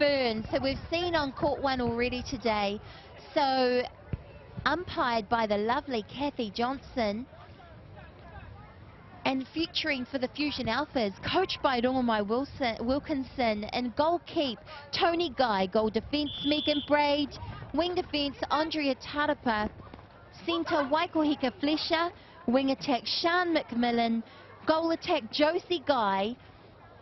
Ferns, who we've seen on court 1 already today. So umpired by the lovely Kathy Johnson, and featuring for the Fusion Alphas, coached by Rongomai Wilkinson, and goal keep, Tony Guy, goal defence, Megan Braid, wing defence, Andrea Tarapa, centre, Waikohika Flesher, wing attack, Sean McMillan, goal attack, Josie Guy,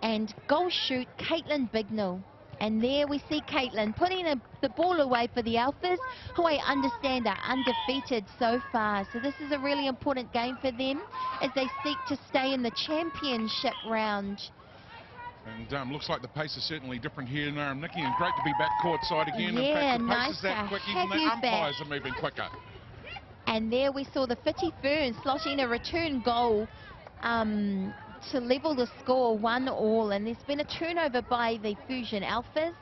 and goal shoot, Caitlin Bignell. And there we see Caitlin putting the ball away for the Alphas, who I understand are undefeated so far. So this is a really important game for them as they seek to stay in the championship round. And looks like the pace is certainly different here now, Nikki, and great to be back courtside again. Yeah, in fact, the pace nice is that quick, even the umpires are moving quicker. And there we saw the Whiti Ferns slotting a return goal to level the score 1-1, and there's been a turnover by the Fusion Alphas.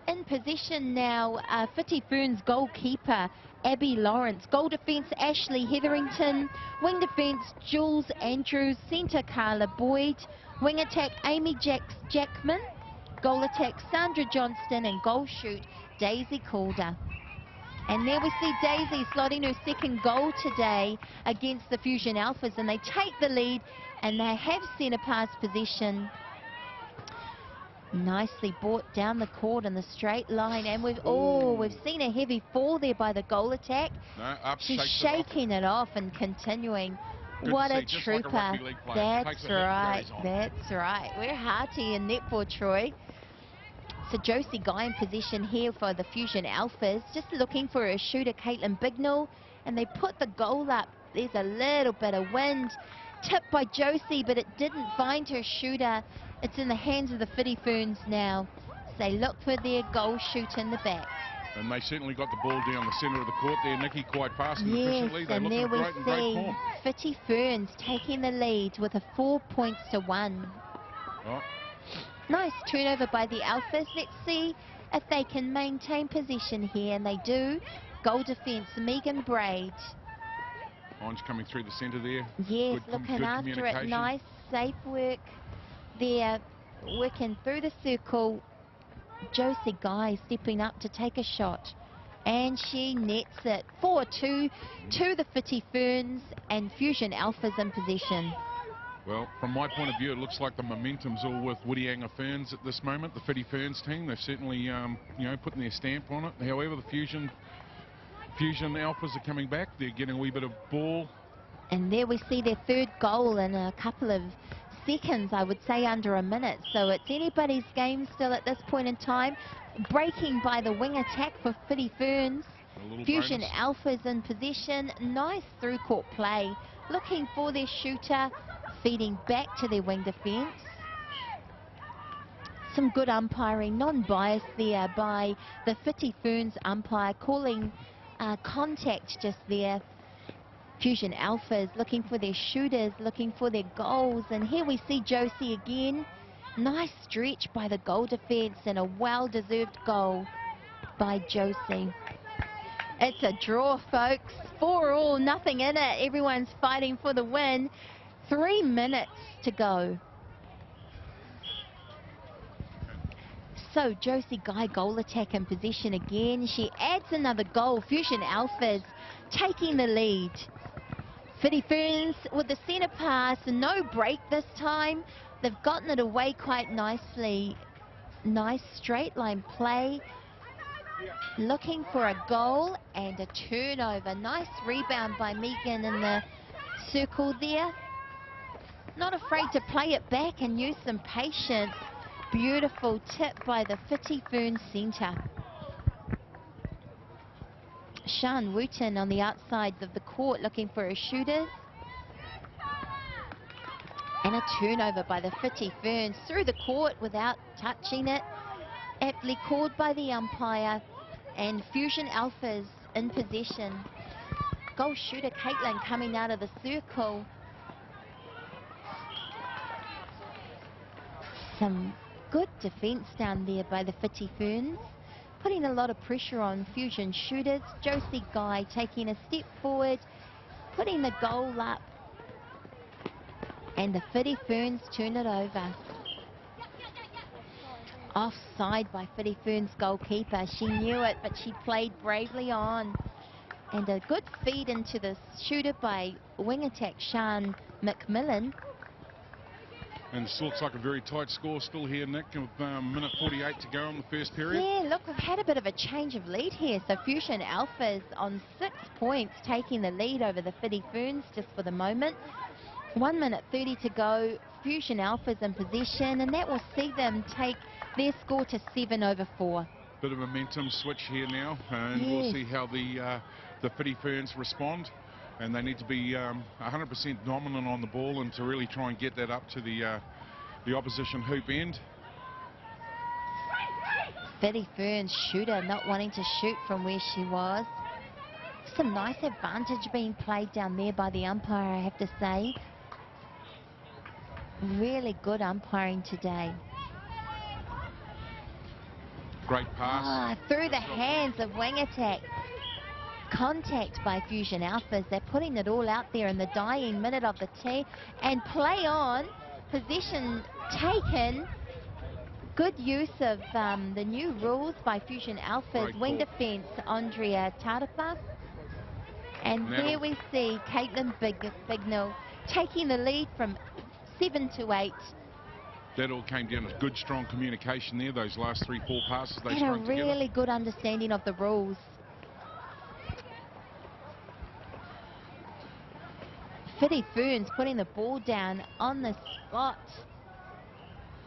In possession now, Whiti Ferns goalkeeper Abby Lawrence, goal defence Ashley Hetherington, wing defence Jules Andrews, centre Carla Boyd, wing attack Amy Jackman, goal attack Sandra Johnston, and goal shoot Daisy Calder. And there we see Daisy slotting her second goal today against the Fusion Alphas, and they take the lead, and they have centre pass possession. Nicely brought down the court in the straight line, and we've seen a heavy fall there by the goal attack. No, up, she's shaking it off and continuing. Good what a just trooper. like a rugby league player. That's right, that's right. We're hearty in netball, Troy. So Josie Guy in position here for the Fusion Alphas, just looking for a shooter, Caitlin Bignell, and they put the goal up. There's a little bit of wind, tipped by Josie, but it didn't find her shooter. It's in the hands of the Whiti Ferns now. So they look for their goal shoot in the back. And they certainly got the ball down the centre of the court there, Nikki, quite fast and efficiently. Yes, and there we see Whiti Ferns taking the lead with a 4-1. Oh. Nice turnover by the Alphas. Let's see if they can maintain possession here, and they do. Goal defence, Megan Braid. Orange coming through the centre there. Yes, looking after it. Nice, safe work there, working through the circle. Josie Guy stepping up to take a shot, and she nets it. 4-2 to the Whiti Ferns, and Fusion Alphas in possession. Well, from my point of view, it looks like the momentum's all with Whitianga Ferns at this moment. The Whiti Ferns team, they're certainly, you know, putting their stamp on it. However, the Fusion Alphas are coming back. They're getting a wee bit of ball. And there we see their third goal in a couple of seconds, I would say under a minute. So it's anybody's game still at this point in time. Breaking by the wing attack for Whiti Ferns. Fusion Alphas in possession. Nice through court play. Looking for their shooter. Feeding back to their wing defence. Some good umpiring, non-biased there by the Whiti Ferns umpire, calling contact just there. Fusion Alphas looking for their shooters, looking for their goals, and here we see Josie again. Nice stretch by the goal defence, and a well-deserved goal by Josie. It's a draw, folks. 4-4, nothing in it. Everyone's fighting for the win. 3 minutes to go. So Josie Guy goal attack in possession again. She adds another goal. Fusion Alphas taking the lead. Whiti Ferns with the centre pass. No break this time. They've gotten it away quite nicely. Nice straight line play. Looking for a goal and a turnover. Nice rebound by Megan in the circle there. Not afraid to play it back and use some patience. Beautiful tip by the Whiti Ferns centre. Sean Wooten on the outside of the court looking for his shooters. And a turnover by the Whiti Ferns through the court without touching it. Aptly called by the umpire. And Fusion Alphas in possession. Goal shooter Caitlin coming out of the circle. Some good defence down there by the Whiti Ferns, putting a lot of pressure on Fusion shooters. Josie Guy taking a step forward, putting the goal up, and the Whiti Ferns turn it over. Offside by Whiti Ferns goalkeeper. She knew it, but she played bravely on. And a good feed into the shooter by wing attack Sian McMillan. And this looks like a very tight score still here, Nick, with minute 48 to go in the first period. Yeah, look, we've had a bit of a change of lead here. So Fusion Alphas on 6 points, taking the lead over the Whiti Ferns just for the moment. 1 minute 30 to go. Fusion Alphas in possession, and that will see them take their score to 7/4. Bit of momentum switch here now, and Yes. we'll see how the Whiti Ferns respond. And they need to be 100% dominant on the ball and to really try and get that up to the opposition hoop end. Whiti Ferns shooter not wanting to shoot from where she was. Some nice advantage being played down there by the umpire, I have to say. Really good umpiring today. Great pass. Through the hands of wing attack. Contact by Fusion Alphas. They're putting it all out there in the dying minute of the tee. And play on. Possession taken. Good use of the new rules by Fusion Alphas. Wing defense, Andrea Tarafa. And there we see Caitlin Bignell taking the lead from 7-8. That all came down to good, strong communication there. Those last 3-4 passes they And strung a together. really good understanding of the rules. Whiti Ferns putting the ball down on the spot.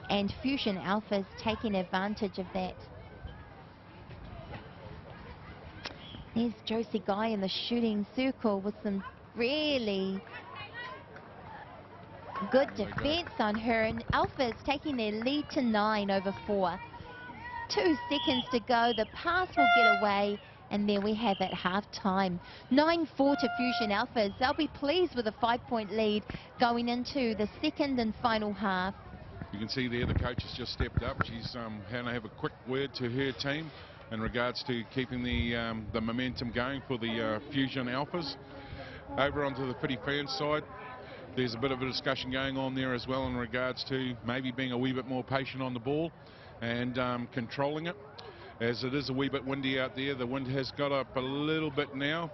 And Fusion Alphas taking advantage of that. There's Josie Guy in the shooting circle with some really good defense on her. And Alphas taking their lead to 9/4. 2 seconds to go. The pass will get away. And there we have it, half-time. 9-4 to Fusion Alphas. They'll be pleased with a 5-point lead going into the second and final half. You can see there the coach has just stepped up. She's going to have a quick word to her team in regards to keeping the momentum going for the Fusion Alphas. Over onto the Whiti Ferns side, there's a bit of a discussion going on there as well in regards to maybe being a wee bit more patient on the ball and controlling it. As it is a wee bit windy out there, the wind has got up a little bit now.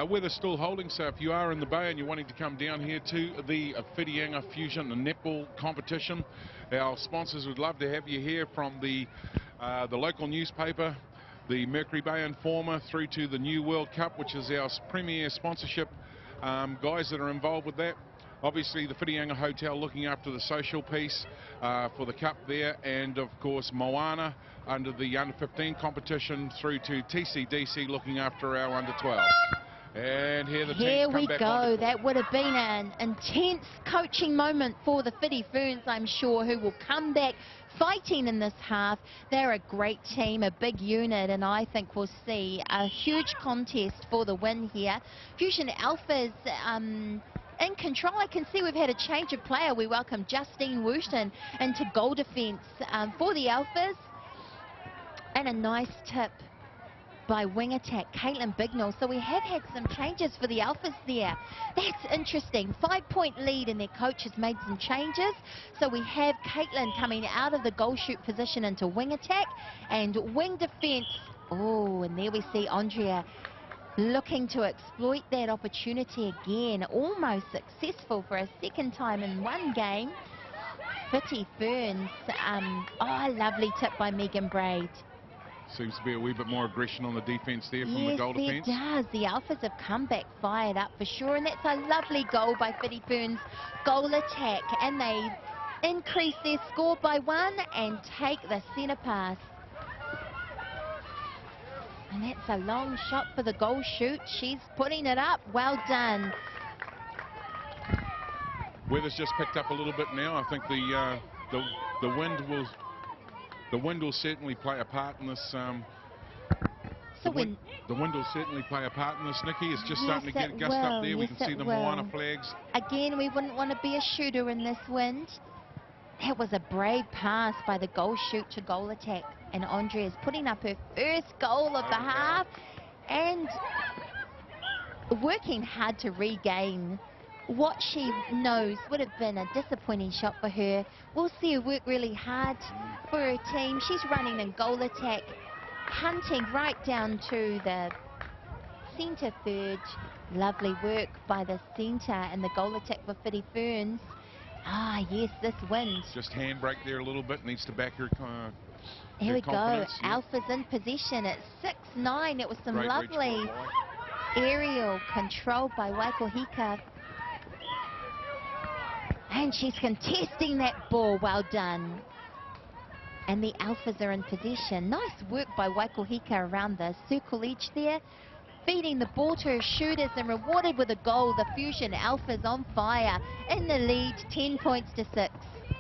Weather's still holding, so if you are in the bay and you're wanting to come down here to the Whitianga Fusion Netball competition, our sponsors would love to have you here, from the local newspaper, the Mercury Bay Informer, through to the New World Cup, which is our premier sponsorship guys that are involved with that. Obviously, the Whitianga Hotel looking after the social piece for the cup there, and of course Moana under the under-15 competition, through to TCDC looking after our under-12s. And here we go. That would have been an intense coaching moment for the Whiti Ferns, I'm sure, who will come back fighting in this half. They're a great team, a big unit, and I think we'll see a huge contest for the win here. Fusion Alphas in control. I can see we've had a change of player. We welcome Justine Wooshton into goal defence for the Alphas. And a nice tip by wing attack Caitlin Bignell. So we have had some changes for the Alphas there. That's interesting. 5-point lead, and their coach has made some changes. So we have Caitlin coming out of the goal shoot position into wing attack and wing defence. Oh, and there we see Andrea looking to exploit that opportunity again. Almost successful for a second time in one game. Whiti Ferns. Oh, lovely tip by Megan Braid. Seems to be a wee bit more aggression on the defence there from the goal defence. Yes, it does. The Alphas have come back fired up for sure, and that's a lovely goal by Whiti Ferns. Goal attack, and they increase their score by 1 and take the centre pass. And that's a long shot for the goal shoot. She's putting it up. Well done. Weather's just picked up a little bit now. I think the wind will certainly play a part in this. The wind will certainly play a part in this, Nikki. It's just starting to get gust up there. We can see the Moana flags. Again, we wouldn't want to be a shooter in this wind. That was a brave pass by the goal shoot to goal attack. And Andrea's putting up her first goal of the half and working hard to regain what she knows would have been a disappointing shot for her. We'll see her work really hard for her team. She's running in goal attack, hunting right down to the centre third. Lovely work by the centre and the goal attack for Whiti Ferns. Ah, yes, this wins. Just handbrake there a little bit. Needs to back her Here we go. Yeah. Alpha's in position at 6-9. It was some Great lovely aerial control by Waikohika. And she's contesting that ball. Well done. And the Alphas are in possession. Nice work by Waikohika around the circle edge there. Feeding the ball to her shooters and rewarded with a goal. The Fusion Alphas on fire. In the lead, 10 points to 6.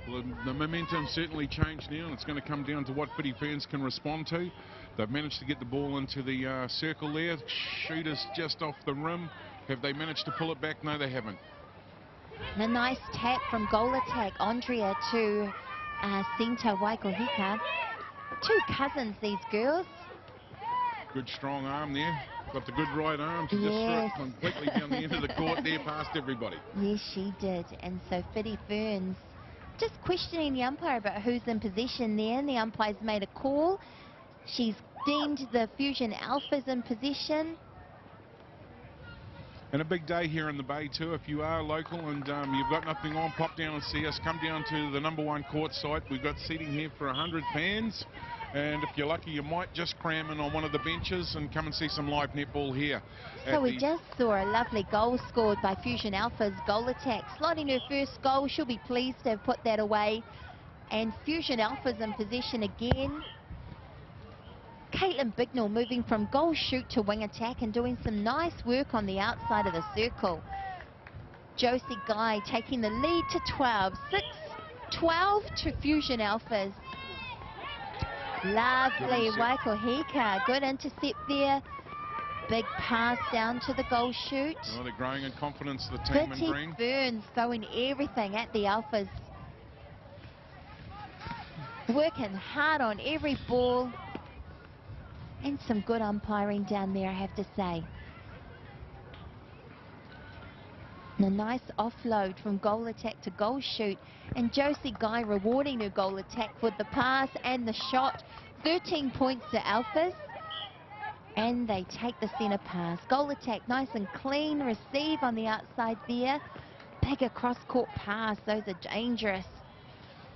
Well, the momentum certainly changed now, and it's going to come down to what Whiti Ferns can respond to. They've managed to get the ball into the circle there. Shooters just off the rim. Have they managed to pull it back? No, they haven't. And a nice tap from goal attack. Andrea to centre Waikohika. Two cousins, these girls. Good strong arm there. Got the good right arm. She just threw it completely down the end of the court there past everybody. Yes, she did. And so Whiti Ferns just questioning the umpire about who's in possession there, and the umpire's made a call. She's deemed the Fusion Alphas in possession. And a big day here in the Bay too. If you are local and you've got nothing on, pop down and see us. Come down to the #1 court site. We've got seating here for 100 fans. And if you're lucky, you might just cram in on one of the benches and come and see some live netball here. So we just saw a lovely goal scored by Fusion Alphas. Goal attack, slotting her first goal. She'll be pleased to have put that away. And Fusion Alphas in possession again. Caitlin Bignell moving from goal shoot to wing attack and doing some nice work on the outside of the circle. Josie Guy taking the lead to 12. 6-12 to Fusion Alphas. Lovely Waikohika. Good intercept there. Big pass down to the goal shoot. Oh, they're growing in confidence, the team in green. Whiti Ferns throwing everything at the Alphas. Working hard on every ball. And some good umpiring down there, I have to say. And a nice offload from goal attack to goal shoot. And Josie Guy rewarding her goal attack with the pass and the shot. 13 points to Alphas. And they take the centre pass. Goal attack, nice and clean. Receive on the outside there. Big across court pass. Those are dangerous.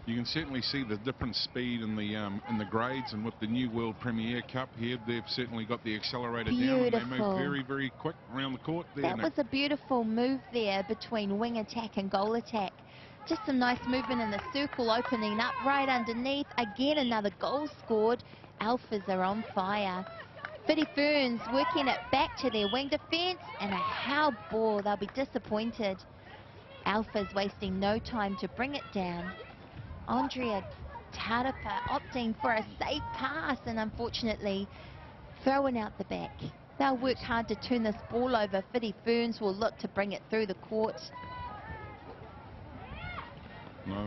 You can certainly see the different speed in the grades, and with the new World Premier Cup here, they've certainly got the accelerator down, and they move very, very quick around the court there. That was a beautiful move there between wing attack and goal attack. Just some nice movement in the circle, opening up right underneath. Again, another goal scored. Alphas are on fire. Whiti Ferns working it back to their wing defence, and a howl ball. They'll be disappointed. Alphas wasting no time to bring it down. Andrea Tarapa opting for a safe pass and unfortunately throwing out the back. They'll work hard to turn this ball over. Whiti Ferns will look to bring it through the court.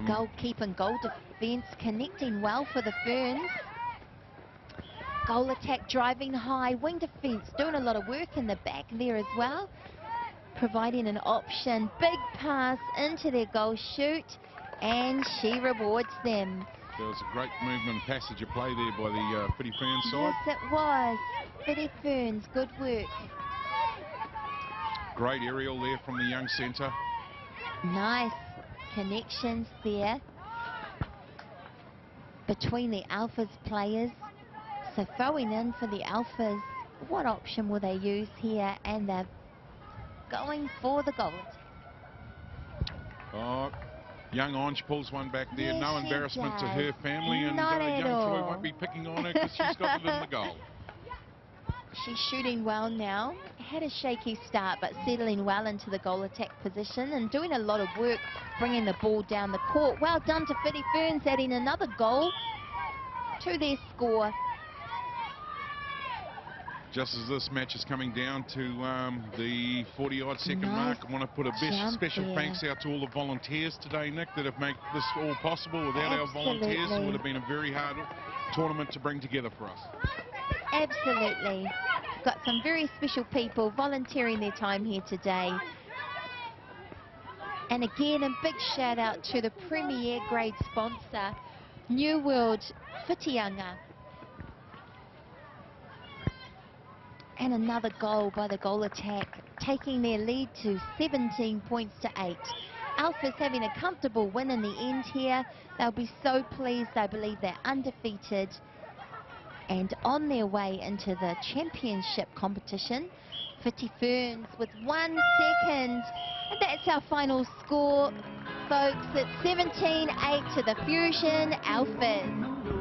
Goalkeeper and goal defence connecting well for the Ferns. Goal attack driving high. Wing defence doing a lot of work in the back there as well. Providing an option. Big pass into their goal shoot. And she rewards them. There was a great movement, passage of play there by the Whiti Ferns side. Yes, it was. Whiti Ferns, good work. Great aerial there from the young centre. Nice connections there between the Alphas players. So throwing in for the Alphas. What option will they use here? And they're going for the goal. Oh. Young Ange pulls one back there. Yes, no embarrassment to her family, and Not young at Troy all. won't be picking on her because she's got it in the goal. She's shooting well now. Had a shaky start, but settling well into the goal attack position and doing a lot of work bringing the ball down the court. Well done to Whiti Ferns, adding another goal to their score. Just as this match is coming down to the 40-odd second mark, I want to put a special thanks out to all the volunteers today, Nick, that have made this all possible. Without our volunteers, it would have been a very hard tournament to bring together for us. Absolutely. Got some very special people volunteering their time here today. And again, a big shout out to the premier grade sponsor, New World Whitianga. And another goal by the goal attack, taking their lead to 17 points to 8. Alphas having a comfortable win in the end here. They'll be so pleased. I believe they're undefeated and on their way into the championship competition. FusionFerns with 1 second. And that's our final score, folks. It's 17-8 to the FusionAlphas.